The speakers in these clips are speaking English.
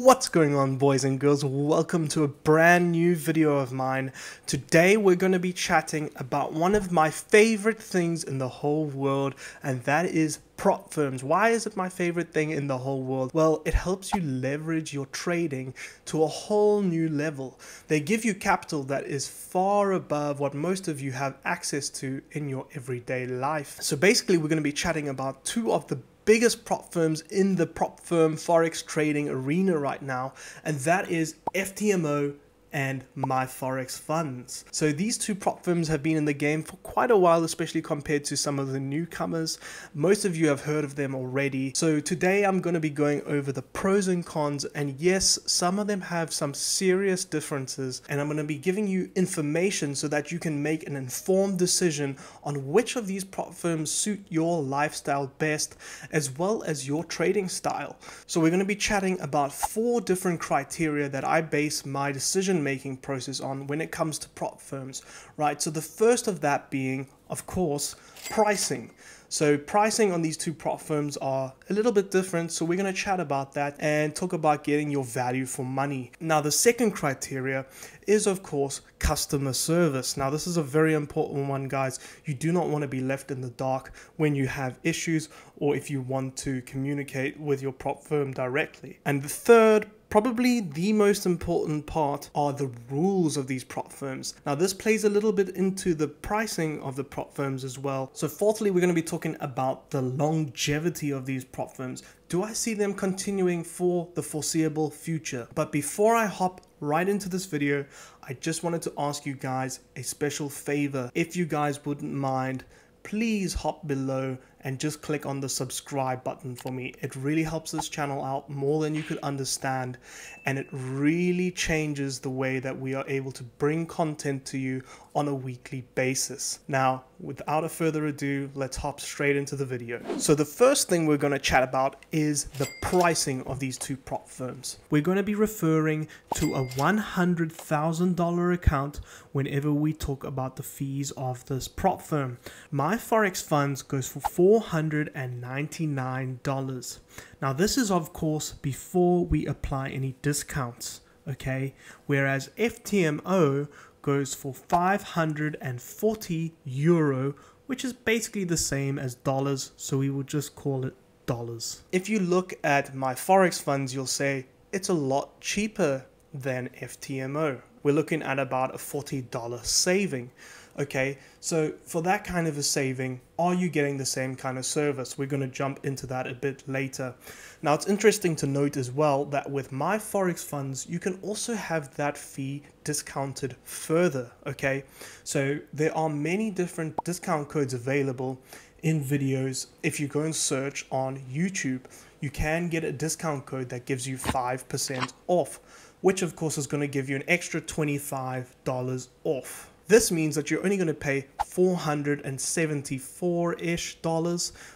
What's going on, boys and girls? Welcome to a brand new video of mine. Today we're going to be chatting about one of my favorite things in the whole world, and that is prop firms. Why is it my favorite thing in the whole world? Well, it helps you leverage your trading to a whole new level. They give you capital that is far above what most of you have access to in your everyday life. So basically we're going to be chatting about two of the biggest prop firms in the prop firm forex trading arena right now, and that is FTMO and My Forex Funds. So these two prop firms have been in the game for quite a while, especially compared to some of the newcomers. Most of you have heard of them already. So today I'm going to be going over the pros and cons, and yes, some of them have some serious differences, and I'm going to be giving you information so that you can make an informed decision on which of these prop firms suit your lifestyle best, as well as your trading style. So we're going to be chatting about 4 different criteria that I base my decision making process on when it comes to prop firms, right? So the first of that being, of course, pricing. So pricing on these two prop firms are a little bit different, so we're going to chat about that and talk about getting your value for money. Now, the second criteria is, of course, customer service. Now, this is a very important one, guys. You do not want to be left in the dark when you have issues or if you want to communicate with your prop firm directly. And the third, probably the most important part, are the rules of these prop firms. Now, this plays a little bit into the pricing of the prop firms as well. So fourthly, we're going to be talking about the longevity of these prop firms. Do I see them continuing for the foreseeable future? But before I hop right into this video, I just wanted to ask you guys a special favor. If you guys wouldn't mind, please hop below and just click on the subscribe button for me. It really helps this channel out more than you could understand, and it really changes the way that we are able to bring content to you on a weekly basis. Now, without a further ado, let's hop straight into the video. So the first thing we're going to chat about is the pricing of these two prop firms. We're going to be referring to a $100,000 account whenever we talk about the fees of this prop firm. My Forex Funds goes for $499. Now, this is of course before we apply any discounts, okay? Whereas FTMO goes for 540 euro, which is basically the same as dollars, so we will just call it dollars. If you look at My Forex Funds, you'll say it's a lot cheaper than FTMO. We're looking at about a $40 saving. Okay, so for that kind of a saving, are you getting the same kind of service? We're going to jump into that a bit later. Now, it's interesting to note as well that with My Forex Funds, you can also have that fee discounted further, okay? So there are many different discount codes available in videos. If you go and search on YouTube, you can get a discount code that gives you 5% off, which of course is going to give you an extra $25 off. This means that you're only going to pay $474-ish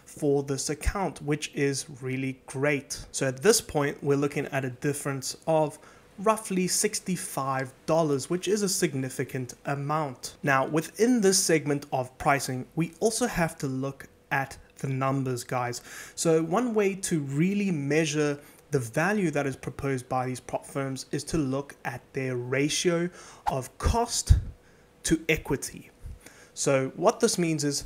for this account, which is really great. So at this point, we're looking at a difference of roughly $65, which is a significant amount. Now, within this segment of pricing, we also have to look at the numbers, guys. So one way to really measure the value that is proposed by these prop firms is to look at their ratio of cost to equity. So what this means is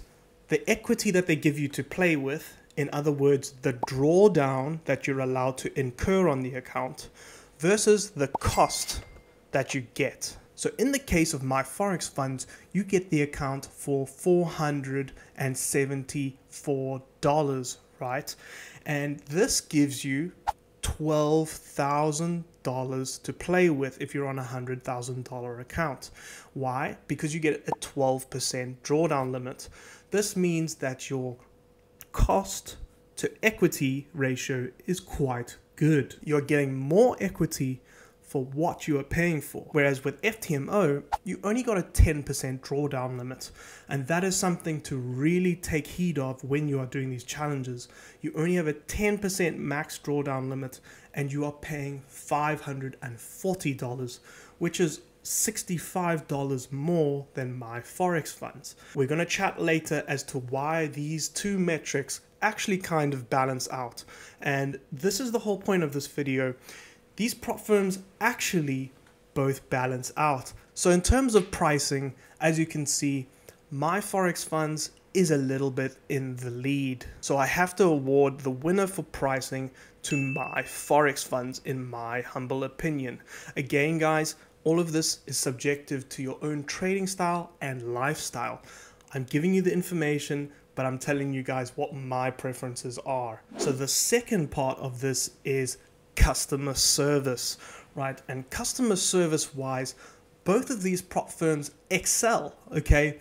the equity that they give you to play with, in other words, the drawdown that you're allowed to incur on the account versus the cost that you get. So in the case of My Forex Funds, you get the account for $474, right? And this gives you $12,000 to play with if you're on a $100,000 account. Why? Because you get a 12% drawdown limit. This means that your cost to equity ratio is quite good. You're getting more equity for what you are paying for. Whereas with FTMO, you only got a 10% drawdown limit. And that is something to really take heed of when you are doing these challenges. You only have a 10% max drawdown limit, and you are paying $540, which is $65 more than My Forex Funds. We're going to chat later as to why these two metrics actually kind of balance out. And this is the whole point of this video. these prop firms actually both balance out. So in terms of pricing, as you can see, My Forex Funds is a little bit in the lead. So I have to award the winner for pricing to My Forex Funds, in my humble opinion. Again, guys, all of this is subjective to your own trading style and lifestyle. I'm giving you the information, but I'm telling you guys what my preferences are. So the second part of this is customer service, right? And customer service wise, both of these prop firms excel, okay?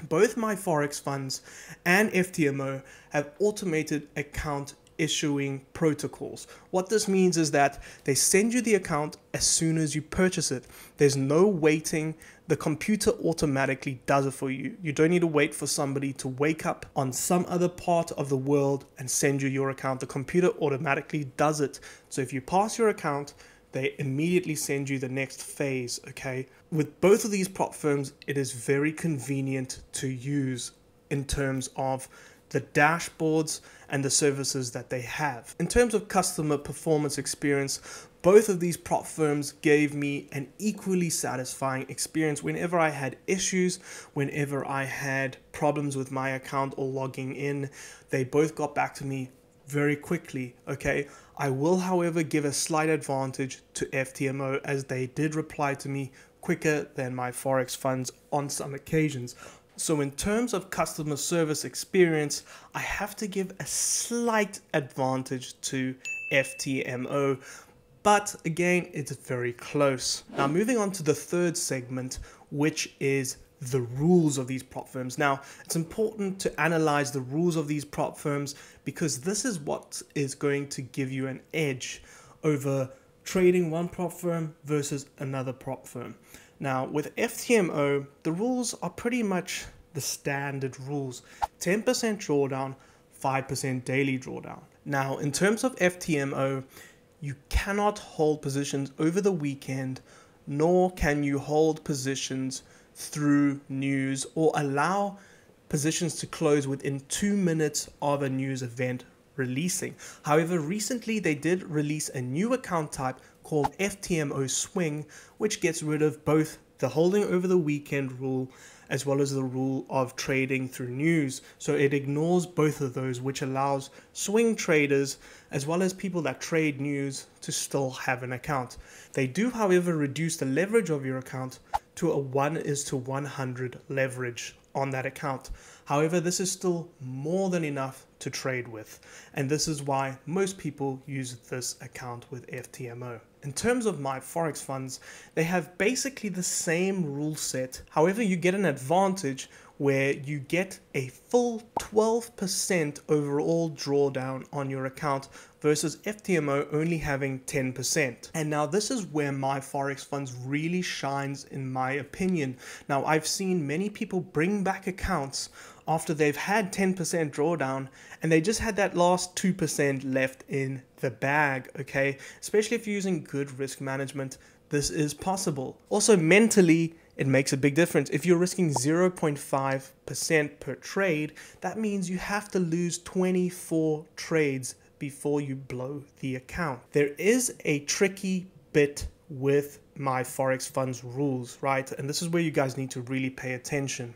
Both My Forex Funds and FTMO have automated account issuing protocols. What this means is that they send you the account as soon as you purchase it. There's no waiting. The computer automatically does it for you. You don't need to wait for somebody to wake up on some other part of the world and send you your account. The computer automatically does it. So if you pass your account, they immediately send you the next phase, okay? With both of these prop firms, it is very convenient to use in terms of the dashboards and the services that they have. In terms of customer performance experience, both of these prop firms gave me an equally satisfying experience. Whenever I had issues, whenever I had problems with my account or logging in, they both got back to me very quickly, okay? I will, however, give a slight advantage to FTMO, as they did reply to me quicker than My Forex Funds on some occasions. So in terms of customer service experience, I have to give a slight advantage to FTMO, but again, it's very close. Now moving on to the third segment, which is the rules of these prop firms. Now, it's important to analyze the rules of these prop firms, because this is what is going to give you an edge over trading one prop firm versus another prop firm. Now, with FTMO, the rules are pretty much the standard rules. 10% drawdown, 5% daily drawdown. Now, in terms of FTMO, you cannot hold positions over the weekend, nor can you hold positions through news or allow positions to close within 2 minutes of a news event releasing. However, recently they did release a new account type called FTMO Swing, which gets rid of both the holding over the weekend rule as well as the rule of trading through news. So it ignores both of those, which allows swing traders as well as people that trade news to still have an account. They do, however, reduce the leverage of your account to a 1:100 leverage on that account. However, this is still more than enough to trade with, and this is why most people use this account with FTMO. In terms of My Forex Funds, they have basically the same rule set. However, you get an advantage where you get a full 12% overall drawdown on your account versus FTMO only having 10%. And now this is where My Forex Funds really shines, in my opinion. Now, I've seen many people bring back accounts after they've had 10% drawdown and they just had that last 2% left in the bag, okay? Especially if you're using good risk management, this is possible. Also, mentally, it makes a big difference. If you're risking 0.5% per trade, that means you have to lose 24 trades before you blow the account. There is a tricky bit with My Forex Funds rules, right? And this is where you guys need to really pay attention.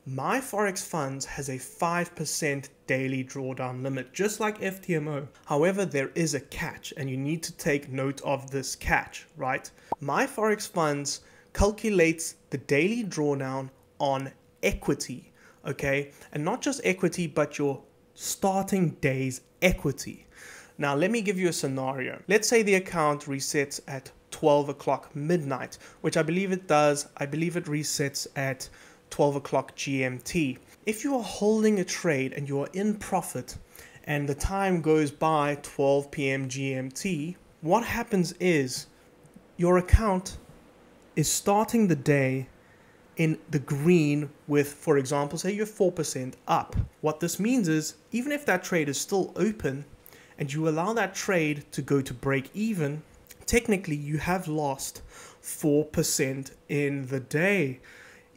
My Forex Funds has a 5% daily drawdown limit, just like FTMO. However, there is a catch, and you need to take note of this catch, right? My Forex Funds calculates the daily drawdown on equity, okay? And not just equity, but your starting day's equity. Now, let me give you a scenario. Let's say the account resets at 12 o'clock midnight, which I believe it does. I believe it resets at 12 o'clock GMT. If you are holding a trade and you are in profit and the time goes by 12 p.m. GMT, what happens is your account is starting the day in the green with, for example, say you're 4% up. What this means is, even if that trade is still open and you allow that trade to go to break even, technically you have lost 4% in the day,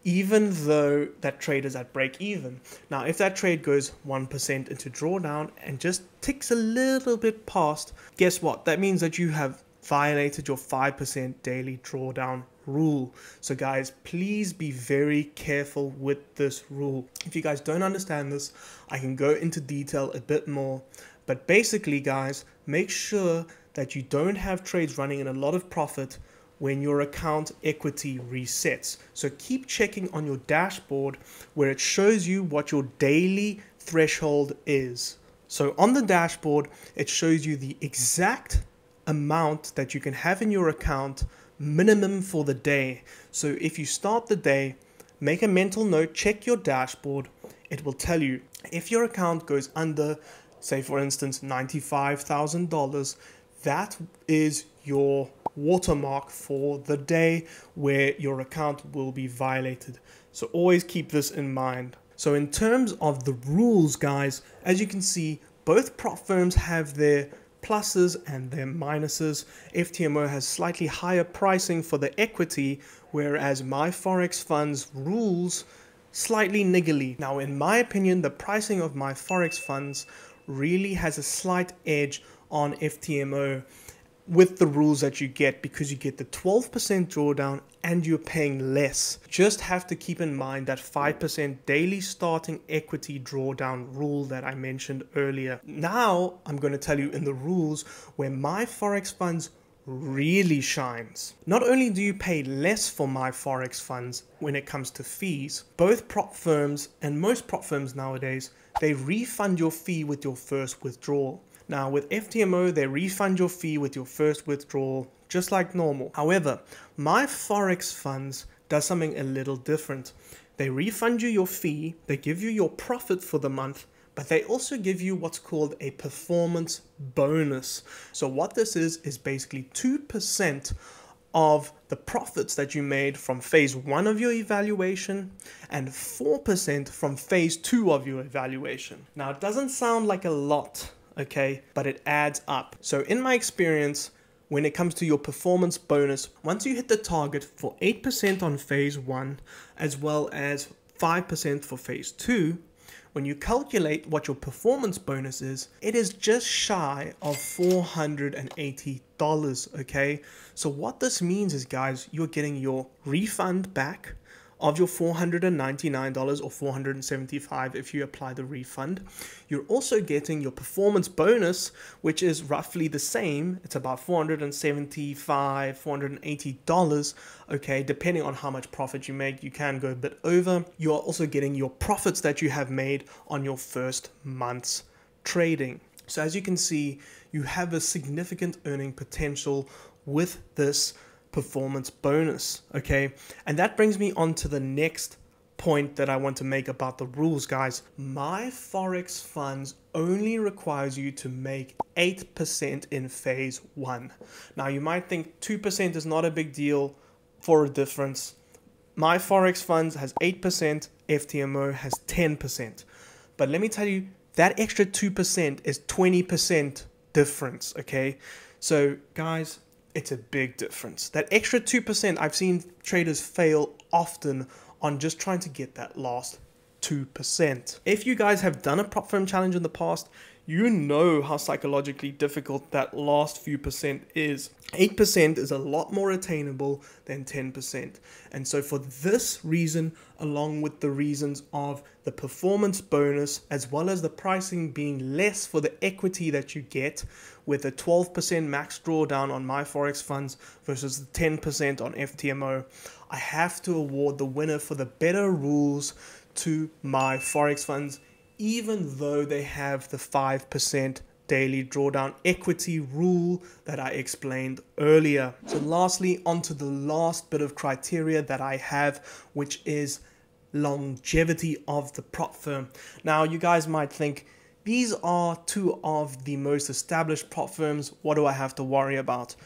even though that trade is at break even. Now, if that trade goes 1% into drawdown and just ticks a little bit past, guess what? That means that you have violated your 5% daily drawdown rule. So guys, please be very careful with this rule. If you guys don't understand this, I can go into detail a bit more, but basically guys, make sure that you don't have trades running in a lot of profit when your account equity resets. So keep checking on your dashboard where it shows you what your daily threshold is. So on the dashboard, it shows you the exact amount that you can have in your account minimum for the day. So if you start the day, make a mental note, check your dashboard. It will tell you if your account goes under, say for instance, $95,000, that is your watermark for the day where your account will be violated. So always keep this in mind. So in terms of the rules, guys, as you can see, both prop firms have their pluses and their minuses. FTMO has slightly higher pricing for the equity, whereas My Forex Funds rules slightly niggly. Now, in my opinion, the pricing of My Forex Funds really has a slight edge on FTMO with the rules that you get, because you get the 12% drawdown and you're paying less. Just have to keep in mind that 5% daily starting equity drawdown rule that I mentioned earlier. Now I'm going to tell you in the rules where My Forex Funds really shines. Not only do you pay less for My Forex Funds when it comes to fees, both prop firms and most prop firms nowadays, they refund your fee with your first withdrawal. Now with FTMO, they refund your fee with your first withdrawal, just like normal. However, My Forex Funds does something a little different. They refund you your fee, they give you your profit for the month, but they also give you what's called a performance bonus. So what this is basically 2% of the profits that you made from phase 1 of your evaluation and 4% from phase 2 of your evaluation. Now it doesn't sound like a lot, okay, but it adds up. So in my experience, when it comes to your performance bonus, once you hit the target for 8% on phase 1 as well as 5% for phase 2, when you calculate what your performance bonus is, it is just shy of $480, okay? So what this means is, guys, you're getting your refund back of your $499 or $475 if you apply the refund. You're also getting your performance bonus, which is roughly the same. It's about $475, $480, okay, depending on how much profit you make. You can go a bit over. You are also getting your profits that you have made on your first month's trading. So as you can see, you have a significant earning potential with this performance bonus, okay? And that brings me on to the next point that I want to make about the rules, guys. My Forex Funds only requires you to make 8% in phase 1. Now you might think 2% is not a big deal for a difference. My Forex Funds has 8%, FTMO has 10%. But let me tell you, that extra 2% is 20% difference, okay? So guys, it's a big difference. That extra 2%, I've seen traders fail often on just trying to get that last 2%. If you guys have done a prop firm challenge in the past, you know how psychologically difficult that last few percent is. 8% is a lot more attainable than 10%. And so for this reason, along with the reasons of the performance bonus, as well as the pricing being less for the equity that you get with a 12% max drawdown on My Forex Funds versus the 10% on FTMO, I have to award the winner for the better rules to My Forex Funds, even though they have the 5% daily drawdown equity rule that I explained earlier. So lastly, onto the last bit of criteria that I have, which is longevity of the prop firm. Now you guys might think, these are two of the most established prop firms, what do I have to worry about?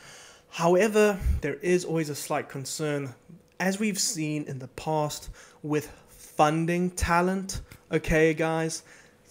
However, there is always a slight concern, as we've seen in the past with funding talent. Okay guys,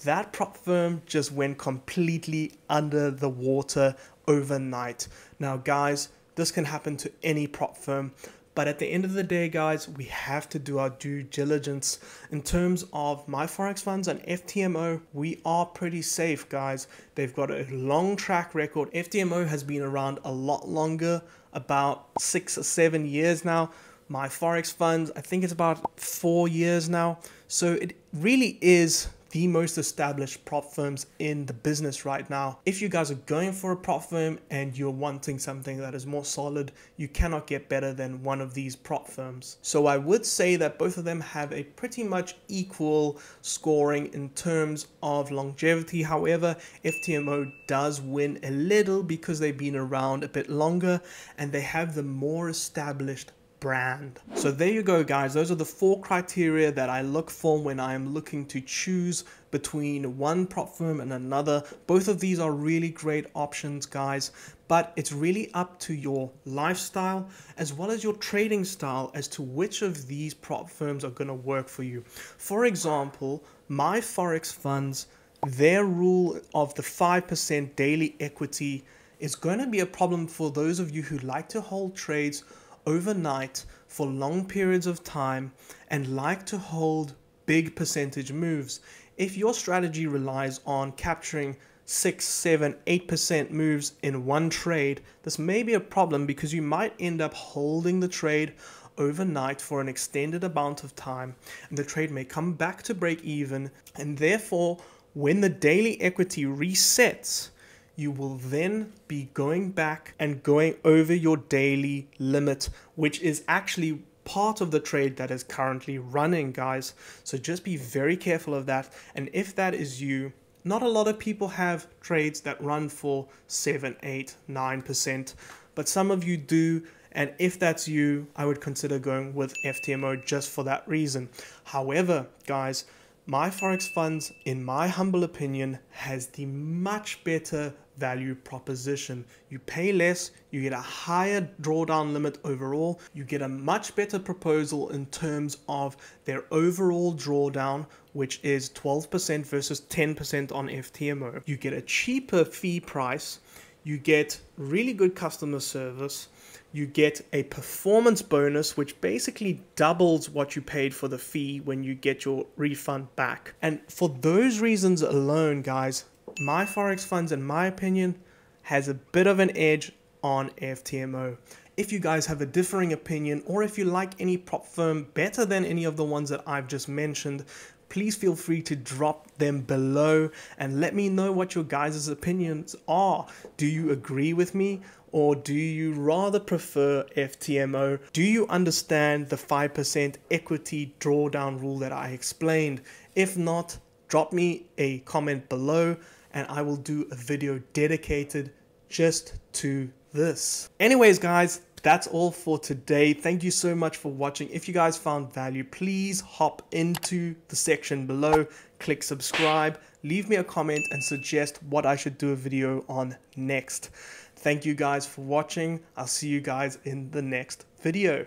that prop firm just went completely under the water overnight. Now guys, this can happen to any prop firm, But at the end of the day, guys, we have to do our due diligence. In terms of My Forex Funds and FTMO, we are pretty safe, guys. They've got a long track record. FTMO has been around a lot longer, about 6 or 7 years now. My Forex Funds, I think it's about 4 years now. So it really is the most established prop firms in the business right now. If you guys are going for a prop firm and you're wanting something that is more solid, you cannot get better than one of these prop firms. So I would say that both of them have a pretty much equal scoring in terms of longevity. However, FTMO does win a little because they've been around a bit longer and they have the more established brand. So there you go, guys. Those are the 4 criteria that I look for when I am looking to choose between one prop firm and another. Both of these are really great options, guys, but it's really up to your lifestyle as well as your trading style as to which of these prop firms are going to work for you. For example, My Forex Funds, their rule of the 5% daily equity is going to be a problem for those of you who like to hold trades overnight for long periods of time and like to hold big percentage moves. If your strategy relies on capturing 6, 7, 8% moves in one trade, this may be a problem because you might end up holding the trade overnight for an extended amount of time and the trade may come back to break even, and therefore when the daily equity resets, you will then be going back and going over your daily limit, which is actually part of the trade that is currently running, guys. So just be very careful of that. And if that is you, not a lot of people have trades that run for 7, 8, 9%, but some of you do. And if that's you, I would consider going with FTMO just for that reason. However, guys, My Forex Funds, in my humble opinion, has the much better value proposition. You pay less, you get a higher drawdown limit overall, you get a much better proposal in terms of their overall drawdown, which is 12% versus 10% on FTMO. You get a cheaper fee price, you get really good customer service, you get a performance bonus, which basically doubles what you paid for the fee when you get your refund back. And for those reasons alone, guys, My Forex Funds, in my opinion, has a bit of an edge on FTMO. If you guys have a differing opinion, or if you like any prop firm better than any of the ones that I've just mentioned, please feel free to drop them below and let me know what your guys' opinions are. Do you agree with me, or do you rather prefer FTMO? Do you understand the 5% equity drawdown rule that I explained? If not, drop me a comment below and I will do a video dedicated just to this. Anyways, guys, that's all for today. Thank you so much for watching. If you guys found value, please hop into the section below, click subscribe, leave me a comment and suggest what I should do a video on next. Thank you guys for watching. I'll see you guys in the next video.